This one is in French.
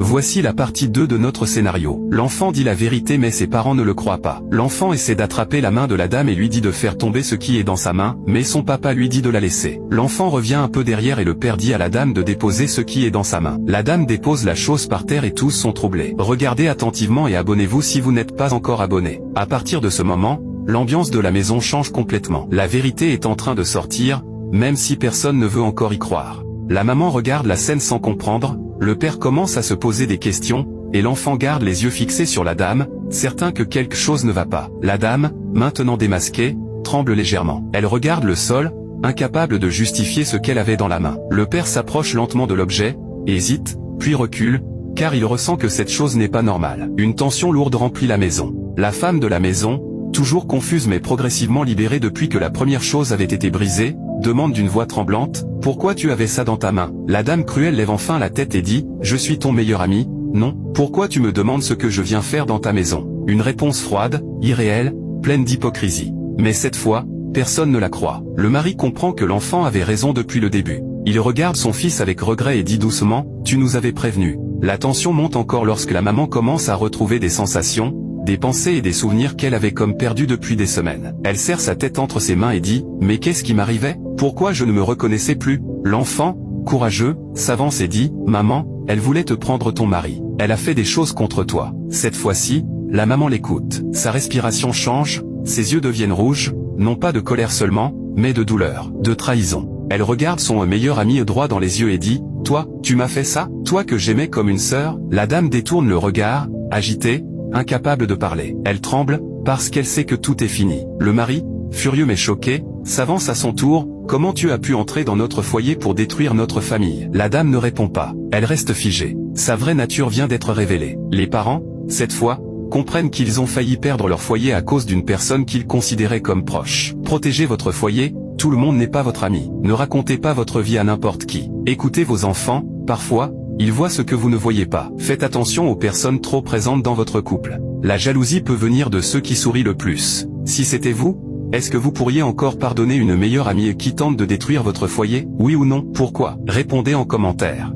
Voici la partie 2 de notre scénario. L'enfant dit la vérité mais ses parents ne le croient pas. L'enfant essaie d'attraper la main de la dame et lui dit de faire tomber ce qui est dans sa main, mais son papa lui dit de la laisser. L'enfant revient un peu derrière et le père dit à la dame de déposer ce qui est dans sa main. La dame dépose la chose par terre et tous sont troublés. Regardez attentivement et abonnez-vous si vous n'êtes pas encore abonné. À partir de ce moment, l'ambiance de la maison change complètement. La vérité est en train de sortir, même si personne ne veut encore y croire. La maman regarde la scène sans comprendre, le père commence à se poser des questions, et l'enfant garde les yeux fixés sur la dame, certain que quelque chose ne va pas. La dame, maintenant démasquée, tremble légèrement. Elle regarde le sol, incapable de justifier ce qu'elle avait dans la main. Le père s'approche lentement de l'objet, hésite, puis recule, car il ressent que cette chose n'est pas normale. Une tension lourde remplit la maison. La femme de la maison, toujours confuse mais progressivement libérée depuis que la première chose avait été brisée, demande d'une voix tremblante, « Pourquoi tu avais ça dans ta main ?» La dame cruelle lève enfin la tête et dit, « Je suis ton meilleur ami, non, pourquoi tu me demandes ce que je viens faire dans ta maison ?» Une réponse froide, irréelle, pleine d'hypocrisie. Mais cette fois, personne ne la croit. Le mari comprend que l'enfant avait raison depuis le début. Il regarde son fils avec regret et dit doucement, « Tu nous avais prévenus. » La tension monte encore lorsque la maman commence à retrouver des sensations, des pensées et des souvenirs qu'elle avait comme perdus depuis des semaines. Elle serre sa tête entre ses mains et dit, « Mais qu'est-ce qui m'arrivait? Pourquoi je ne me reconnaissais plus ?» L'enfant, courageux, s'avance et dit, « Maman, elle voulait te prendre ton mari. Elle a fait des choses contre toi. » Cette fois-ci, la maman l'écoute. Sa respiration change, ses yeux deviennent rouges, non pas de colère seulement, mais de douleur, de trahison. Elle regarde son meilleur ami droit dans les yeux et dit, « Toi, tu m'as fait ça? Toi que j'aimais comme une sœur ?» La dame détourne le regard, agitée, incapable de parler. Elle tremble, parce qu'elle sait que tout est fini. Le mari, furieux mais choqué, s'avance à son tour, « Comment tu as pu entrer dans notre foyer pour détruire notre famille ?» La dame ne répond pas. Elle reste figée. Sa vraie nature vient d'être révélée. Les parents, cette fois, comprennent qu'ils ont failli perdre leur foyer à cause d'une personne qu'ils considéraient comme proche. Protégez votre foyer, tout le monde n'est pas votre ami. Ne racontez pas votre vie à n'importe qui. Écoutez vos enfants, parfois, ils voient ce que vous ne voyez pas. Faites attention aux personnes trop présentes dans votre couple. La jalousie peut venir de ceux qui sourient le plus. Si c'était vous, est-ce que vous pourriez encore pardonner une meilleure amie qui tente de détruire votre foyer? Oui ou non? Pourquoi? Répondez en commentaire.